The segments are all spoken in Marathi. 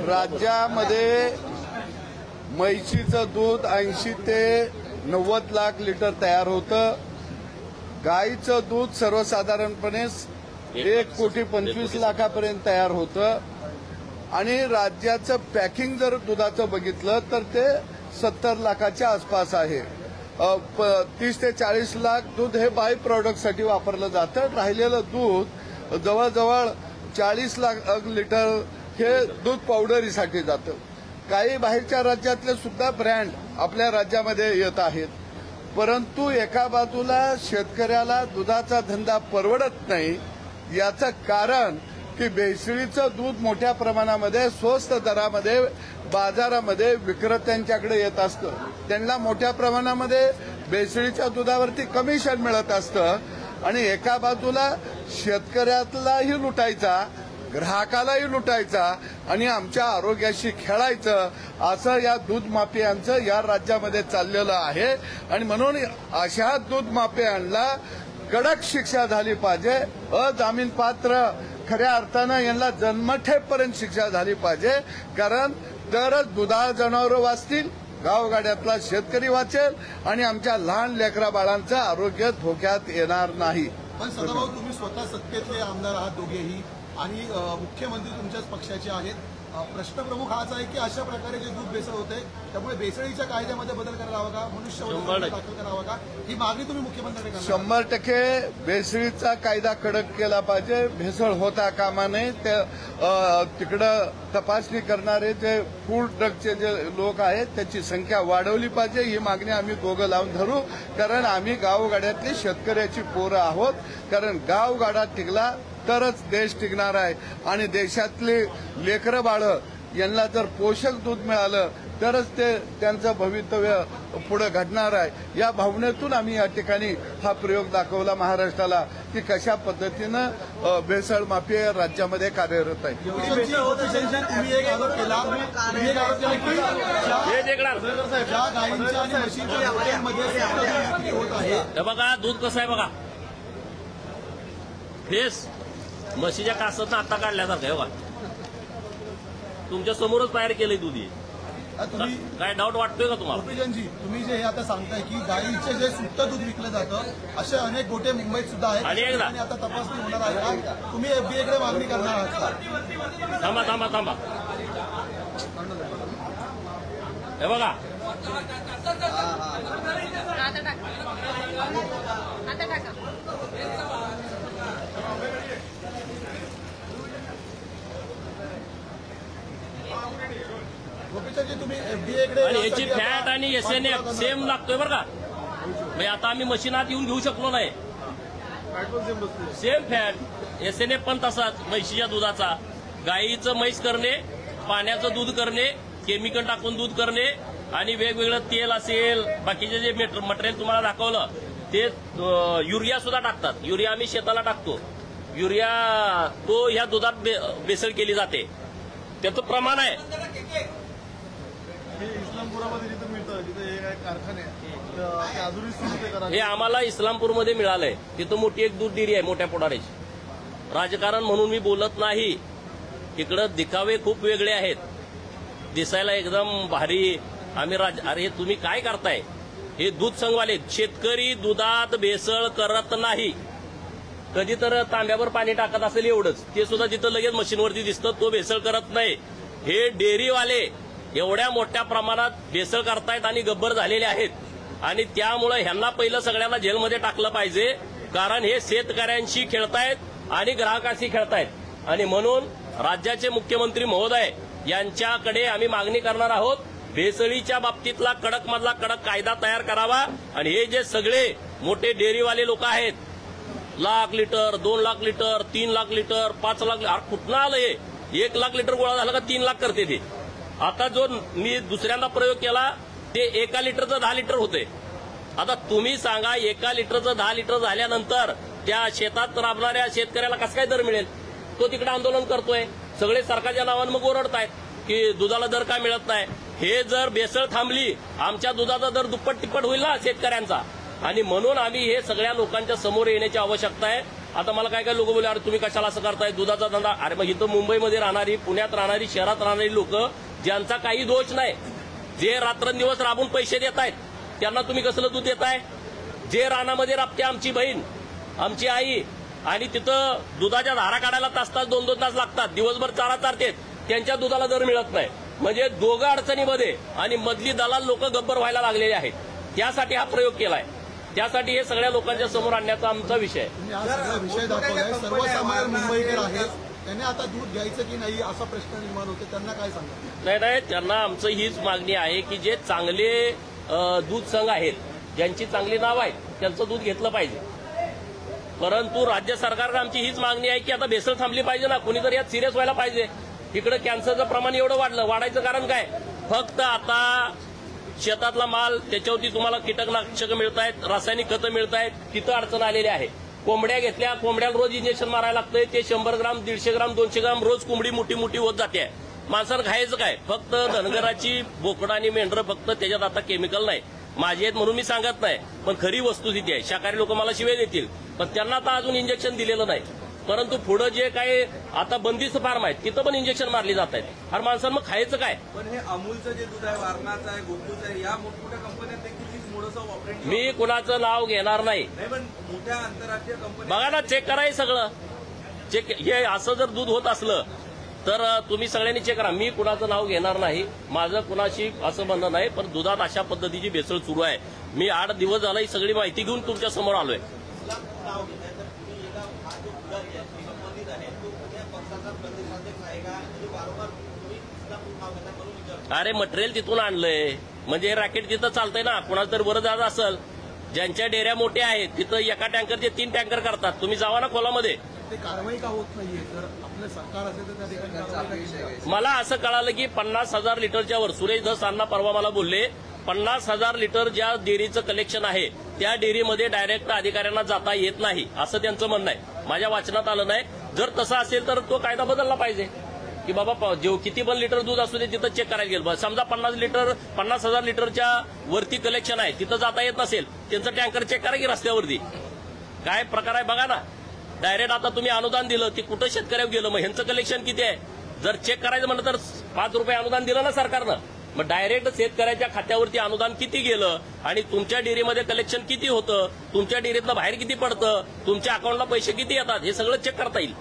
राज्यामध्ये म्हैशीचं दूध 80 ते 90 लाख लिटर तयार होतं. गाईचं दूध सर्वसाधारणपणे 1,25 लाखापर्यंत तयार होतं आणि राज्याचं पॅकिंग जर दुधाचं बघितलं तर ते 70 लाखाच्या आसपास आहे. 30 ते 40 लाख दूध हे बाय प्रॉडक्टसाठी वापरलं जातं. राहिलेलं दूध जवळजवळ 40 लाख लिटर हे दूध पावडरीसाठी जातं. काही बाहेरच्या राज्यातले सुद्धा ब्रँड आपल्या राज्यामध्ये येत आहेत. परंतु एका बाजूला शेतकऱ्याला दुधाचा धंदा परवडत नाही. याचं कारण की भेसळीचं दूध मोठ्या प्रमाणामध्ये स्वस्त दरामध्ये बाजारामध्ये विक्रेत्यांच्याकडे येत असतं. त्यांना मोठ्या प्रमाणामध्ये भेसळीच्या दुधावरती कमिशन मिळत असतं आणि एका बाजूला शेतकऱ्यालाही लुटायचा, ग्राहकालाही लुटायचा आणि आमच्या आरोग्याशी खेळायचं असं या दूध माफियांचं या राज्यामध्ये चाललेलं आहे. आणि म्हणून अशा दूध माफियांना कडक शिक्षा झाली पाहिजे. अजामीनपात्र खऱ्या अर्थानं यांना जन्मठेपर्यंत शिक्षा झाली पाहिजे. कारण तरच दुधाळ जनावरं वाचतील, गावगाड्यातला शेतकरी वाचेल आणि आमच्या लहान लेकरा बाळांचं आरोग्य धोक्यात येणार नाही. पण सदाभाऊ, तुम्ही स्वतः सत्तेतले आमदार आहात दोघेही आणि मुख्यमंत्री तुमच्याच पक्षाचे आहेत. प्रश्न प्रमुख हाच आहे की अशा प्रकारे जे दूध भेसळ होते त्यामुळे भेसळीच्या कायद्यामध्ये बदल करायला हवा का, मनुष्यवध दाखल करावा का, ही मागणी तुम्ही मुख्यमंत्र्यांकडे 100% भेसळीचा कायदा कडक केला पाहिजे. भेसळ होता कामा नये. तिकडं तपासणी करणारे जे फूड ड्रगचे जे लोक आहेत त्याची संख्या वाढवली पाहिजे. ही मागणी आम्ही दोघं लावून धरू. कारण आम्ही गावगाड्यातली शेतकऱ्याची पोरं आहोत. कारण गावगाडा टिकला तरच देश टिकणार आहे आणि देशातली लेकरं बाळं यांना जर पोषक दूध मिळालं तरच ते त्यांचं भवितव्य पुढे घडणार आहे. या भावनेतून आम्ही या ठिकाणी हा प्रयोग दाखवला महाराष्ट्राला की कशा पद्धतीनं भेसळ माफिया राज्यामध्ये कार्यरत आहे. बघा दूध कसं आहे बघा, फेस म्हशीच्या कासातनं आता काढल्यासारखं आहे बघा. तुमच्या समोरच तयार केलंय दूध. काय डाऊट वाटतोय का तुम्हाला? गोपीचंदजी, तुम्ही जे हे आता सांगताय की गाईचे जे सुट्टं दूध विकलं जातं असे अनेक गोटे मुंबईत सुद्धा आहेत आणि आता तपासणी होणार आहे का? तुम्ही एफडीएकडे मागणी करणार आहात का? थांबा थांबा थांबा, हे बघा तुम्ही एफडीएकडे आणि याची फॅट आणि एसएनएफ सेम लागतोय बरं का. म्हणजे आता आम्ही मशीनात येऊन घेऊ शकलो नाही. सेम फॅट एसएनएफ पण तसाच म्हशीच्या दुधाचा. गाईचं म्हैस करणे, पाण्याचं दूध करणे, केमिकल टाकून दूध करणे आणि वेगवेगळं तेल असेल, बाकीचे जे मटेरियल तुम्हाला दाखवलं ते युरिया सुद्धा टाकतात. युरिया आम्ही शेताला टाकतो. युरिया तो ह्या दुधात भेसळ केली जाते. त्याचं प्रमाण आहे. इस्लामपुरामध्ये जिथं मिळतं, जिथे कारखाने हे आम्हाला इस्लामपूरमध्ये मिळालंय. तिथं मोठी एक दूध डेअरी आहे मोठ्या पोटाऱ्याची. राजकारण म्हणून मी बोलत नाही. इकडं दिखावे खूप वेगळे आहेत. दिसायला एकदम भारी आम्ही अरे तुम्ही काय करताय? हे दूध संघवाले शेतकरी दुधात भेसळ करत नाही. कधी तर तांब्यावर पाणी टाकत असेल एवढंच, ते सुद्धा तिथं लगेच मशीनवरती दिसतं. तो भेसळ करत नाही. हे डेअरीवाले एवढ्या मोठ्या प्रमाणात भेसळ करतायत आणि गब्बर झालेले आहेत आणि त्यामुळे ह्यांना पहिलं सगळ्यांना जेलमध्ये टाकलं पाहिजे. कारण हे शेतकऱ्यांशी खेळतायत आणि ग्राहकांशी खेळतायत. आणि म्हणून राज्याचे मुख्यमंत्री महोदय यांच्याकडे आम्ही मागणी करणार आहोत, भेसळीच्या बाबतीतला कडकमधला कडक कायदा तयार करावा. आणि हे जे सगळे मोठे डेअरीवाले लोक आहेत, 1 lakh litre, 2 lakh litre, 3 lakh litre, 5 lakh litre, कुठनं आलं हे? 1 लाख लिटर गोळा झाला का 3 लाख करते ते. आता जो मी दुसऱ्यांदा प्रयोग केला ते 1 लिटरचं 10 लिटर होते. आता तुम्ही सांगा 1 लिटरचं 10 लिटर झाल्यानंतर त्या शेतात राबणाऱ्या शेतकऱ्याला कसं काय दर मिळेल? तो तिकडे आंदोलन करतोय. सगळे सरकारच्या नावानं मग ओरडतायत की दुधाला दर का मिळत नाही. हे जर भेसळ थांबली आमच्या दुधाचा दर दुप्पट तिप्पट होईल ना शेतकऱ्यांचा. आणि म्हणून आम्ही हे सगळ्या लोकांच्या समोर येण्याची आवश्यकता आहे. आता मला काय काय लोक बोलले, अरे तुम्ही कशाला असं करताय दुधाचा धंदा. अरे मग इथं मुंबईमध्ये राहणारी, पुण्यात राहणारी, शहरात राहणारी लोक ज्यांचा काही दोष नाही, जे रात्रंदिवस राबून पैसे देत आहेत, त्यांना तुम्ही कसलं दूध देताय? जे रानामध्ये राबते आमची बहीण, आमची आई, आणि तिथं दुधाच्या धारा काढायला तास 2-2 तास लागतात, दिवसभर चारा चारतेत, त्यांच्या दुधाला दर मिळत नाही. म्हणजे दोघं अडचणीमध्ये आणि मधली दलाल लोक गब्बर व्हायला लागलेले आहेत. त्यासाठी हा प्रयोग केलाय. त्यासाठी हे सगळ्या लोकांच्या समोर आणण्याचा आमचा विषय आहे. तुम्ही हा सगळा विषय दाखवलाय. सर्वसामान्य मुंबईकर आहेत, त्यांनी आता दूध घ्यायचं की नाही असा प्रश्न निर्माण होतो, त्यांना काय सांगा? नाही, त्यांना आमचं हीच मागणी आहे की जे चांगले दूध संघ आहेत, ज्यांची चांगली नाव आहेत, त्यांचं दूध घेतलं पाहिजे. परंतु राज्य सरकारला आमची हीच मागणी आहे की आता भेसळ थांबली पाहिजे ना, कुणीतरी यात सिरियस व्हायला पाहिजे. इकडे कॅन्सरचं प्रमाण एवढं वाढायचं कारण काय? फक्त आता शेतातला माल, त्याच्यावरती तुम्हाला कीटकनाशकं मिळत आहेत, रासायनिक खतं मिळत आहेत, तिथं अडचण आलेली आहे. कोंबड्या घेतल्या, कोंबड्याला रोज इंजेक्शन मारायला लागतंय, ते 100 ग्राम, 150 ग्राम, 200 ग्राम रोज कोंबडी मोठी मोठी होत जाते. माणसानं खायचं काय? फक्त धनगराची बोकडं आणि मेंढरं, फक्त त्याच्यात आता केमिकल नाही. माझे आहेत म्हणून मी सांगत नाही, पण खरी वस्तुस्थिती आहे. शाकाहारी लोक मला शिवाय देतील, पण त्यांना आता अजून इंजेक्शन दिलेलं नाही. परंतु पुढे जे काही आता बंदिस्त फार्म आहेत, तिथं पण इंजेक्शन मारली जात आहेत. हर माणसानं मग खायचं काय? पण हे अमूलचं जे दूध आहे, वारणाचं आहे, गोकुळचं आहे, या मोठमोठ्या कंपन्या देखील मोडसं ऑपरेट. मी कुणाचं नाव घेणार नाही. पण मोठ्या आंतरराष्ट्रीय कंपन्या बघा ना, चेक करा हे सगळं. चेक, हे असं जर दूध होत असलं तर तुम्ही सगळ्यांनी चेक करा. मी कुणाचं नाव घेणार नाही, माझं कुणाशी असं म्हणणं नाही, पण दुधात अशा पद्धतीची भेसळ सुरू आहे. मी 8 दिवस झाला ही सगळी माहिती घेऊन तुमच्या समोर आलोय. अरे मटेरियल तिथून आणलंय, म्हणजे रॅकेट तिथं चालतंय ना. कुणाला तर बरं जात असेल, ज्यांच्या डेऱ्या मोठ्या आहेत तिथं एका टँकरचे 3 टँकर करतात. तुम्ही जावा ना खोलामध्ये. ते कारवाई का होत नाहीये? जर आपलं सरकार असेल तर त्या ठिकाणी कारवाई का? मला असं कळालं की 50,000 लिटरच्या वर, सुरेश धस अण्णा परवा मला बोलले, 50,000 लिटर ज्या डेअरीचं कलेक्शन आहे त्या डेअरीमध्ये डायरेक्ट अधिकाऱ्यांना जाता येत नाही, असं त्यांचं म्हणणं आहे. माझ्या वाचनात आलं नाही. जर तसं असेल तर तो कायदा बदलला पाहिजे की बाबा जेव किती पण लिटर दूध असू दे तिथं चेक करायला गेलं. समजा 50,000 लिटरच्या वरती कलेक्शन आहे, तिथं जाता येत नसेल, त्यांचं टँकर चेक करा की रस्त्यावरती. काय प्रकार आहे बघा ना. डायरेक्ट आता तुम्ही अनुदान दिलं, ते कुठं शेतकऱ्यावर गेलं? मग ह्यांचं कलेक्शन किती आहे? जर चेक करायचं म्हणलं तर 5 रुपये अनुदान दिलं ना सरकारनं, मग डायरेक्ट शेतकऱ्याच्या खात्यावरती अनुदान किती गेलं आणि तुमच्या डेअरीमध्ये कलेक्शन किती होतं, तुमच्या डेअरीतनं बाहेर किती पडतं, तुमच्या अकाउंटला पैसे किती येतात, हे सगळं चेक करता येईल.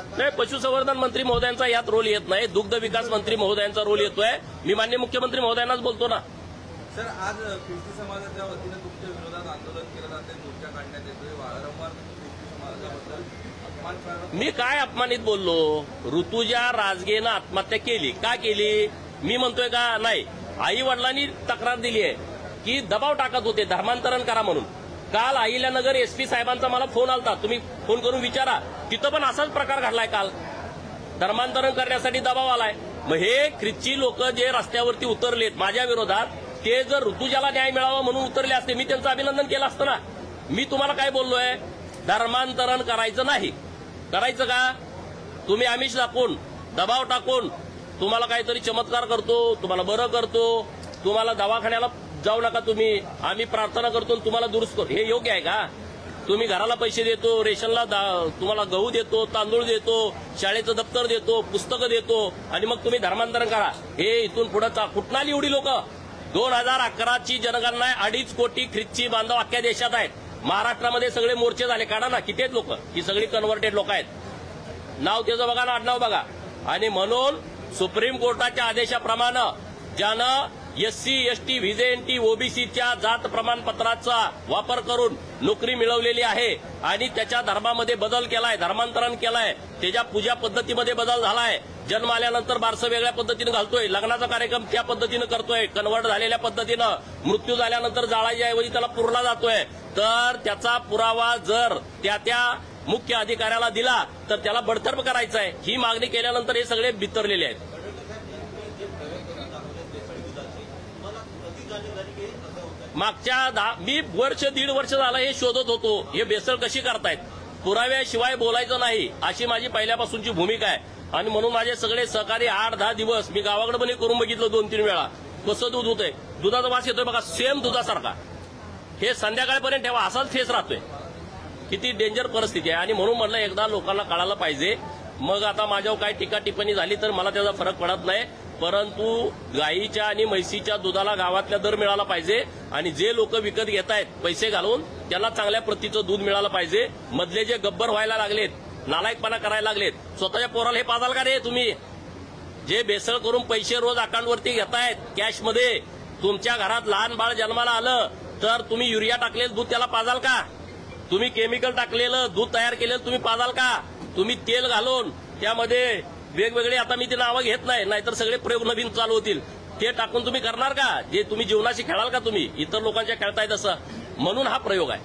नाही, पशुसंवर्धन मंत्री महोदयांचा यात रोल येत नाही, दुग्ध विकास मंत्री महोदयांचा रोल येतोय. मी माननीय मुख्यमंत्री महोदयांनाच बोलतो ना. सर, आज ख्रिस्ती समाजाच्या वतीनं तुमच्या विरोधात आंदोलन केलं जाते, मोर्चा काढण्यात येतोय, वारंवार ख्रिस्ती समाजाबद्दल अपमान. मी काय अपमानित बोललो? ऋतुजा राजगेनं आत्महत्या केली, का केली? मी म्हणतोय का? नाही. आई वडिलांनी तक्रार दिली आहे की दबाव टाकत होते, धर्मांतरण करा म्हणून. काल अहिल्यानगर एसपी साहेबांचा मला फोन आलता, तुम्ही फोन करून विचारा. तिथं पण असाच प्रकार घडलाय. काल धर्मांतरण करण्यासाठी दबाव आलाय. मग हे ख्रिस्ती लोक जे रस्त्यावरती उतरलेत माझ्या विरोधात, ते जर ऋतुजाला न्याय मिळावा म्हणून उतरले असते, मी त्यांचं अभिनंदन केलं असतं ना. मी तुम्हाला काय बोललोय? धर्मांतरण करायचं नाही. करायचं का? तुम्ही आमिष दाखवून, दबाव टाकून, तुम्हाला काहीतरी चमत्कार करतो, तुम्हाला बरं करतो, तुम्हाला दवाखान्याला जाऊ नका तुम्ही, आम्ही प्रार्थना करतो तुम्हाला दुरुस्त करतो, हे योग्य आहे का? तुम्ही घराला पैसे देतो, रेशनला तुम्हाला गहू देतो, तांदूळ देतो, शाळेचं दप्तर देतो, पुस्तकं देतो, आणि मग तुम्ही धर्मांतरण करा. हे इथून पुढे कुठं आली एवढी लोक? 2011ची जनगणना आहे, 2.5 कोटी ख्रिस्ती बांधव अख्ख्या देशात आहेत. महाराष्ट्रामध्ये सगळे मोर्चे झाले, काढा ना किती आहेत लोक. ही सगळी कन्व्हर्टेड लोक आहेत. नाव त्याचं बघा ना, आडनाव बघा. आणि म्हणून सुप्रीम कोर्टाच्या आदेशाप्रमाणे ज्यानं SC, ST, VJNT, OBCच्या जात प्रमाणपत्राचा वापर करून नोकरी मिळवलेली आहे आणि त्याच्या धर्मामध्ये बदल केलाय, धर्मांतरण केलाय, त्याच्या पूजा पद्धतीमध्ये बदल झालाय, जन्म आल्यानंतर बारसं वेगळ्या पद्धतीनं घालतोय, लग्नाचा कार्यक्रम त्या पद्धतीनं करतोय, कन्वर्ट झालेल्या पद्धतीनं, मृत्यू झाल्यानंतर जाळाच्या ऐवजी त्याला पुरला जातोय, तर त्याचा पुरावा जर त्या मुख्य अधिकाऱ्याला दिला तर त्याला बडतर्फ करायचं आहे. ही मागणी केल्यानंतर हे सगळे बिथरलेले आहेत. मागच्या मी 1.5 वर्ष झालं हे शोधत होतो, हे भेसळ कशी करतायत, पुराव्याशिवाय बोलायचं नाही, अशी माझी पहिल्यापासूनची भूमिका आहे. आणि म्हणून माझे सगळे सहकारी 8-10 दिवस मी गावाकडे पण करून बघितलं 2-3 वेळा, कसं दूध होतंय. दुधाचा वास येतोय बघा, सेम दुधासारखा. हे संध्याकाळपर्यंत ठेवा, असाच फेस राहतोय. किती डेंजर परिस्थिती आहे. आणि म्हणून म्हटलं एकदा लोकांना कळायला पाहिजे. मग आता माझ्यावर काय टीका टिप्पणी झाली तर मला त्याचा फरक पडत नाही, परंतु गाईच्या आणि म्हैसीच्या दुधाला गावातल्या दर मिळाला पाहिजे. आणि जे लोक विकत घेत आहेत पैसे घालून त्यांना चांगल्या प्रतीचं दूध मिळालं पाहिजे. मधले जे गब्बर व्हायला लागलेत, नालायकपणा करायला लागलेत, स्वतःच्या पोराला हे पाजाल का रे तुम्ही? जे भेसळ करून पैसे रोज अकाउंटवरती घेतायत कॅशमध्ये, तुमच्या घरात लहान बाळ जन्माला आलं तर तुम्ही युरिया टाकलेलं दूध त्याला पाजाल का? तुम्ही केमिकल टाकलेलं दूध तयार केलेलं तुम्ही पाजाल का? तुम्ही तेल घालून त्यामध्ये वेगवेगळे, आता मी ते नावं घेत नाही, नाहीतर सगळे प्रयोग नवीन चालू होतील, ते टाकून तुम्ही करणार का? जे तुम्ही जीवनाशी खेळाल का? तुम्ही इतर लोकांच्या खेळताय तसं. म्हणून हा प्रयोग आहे.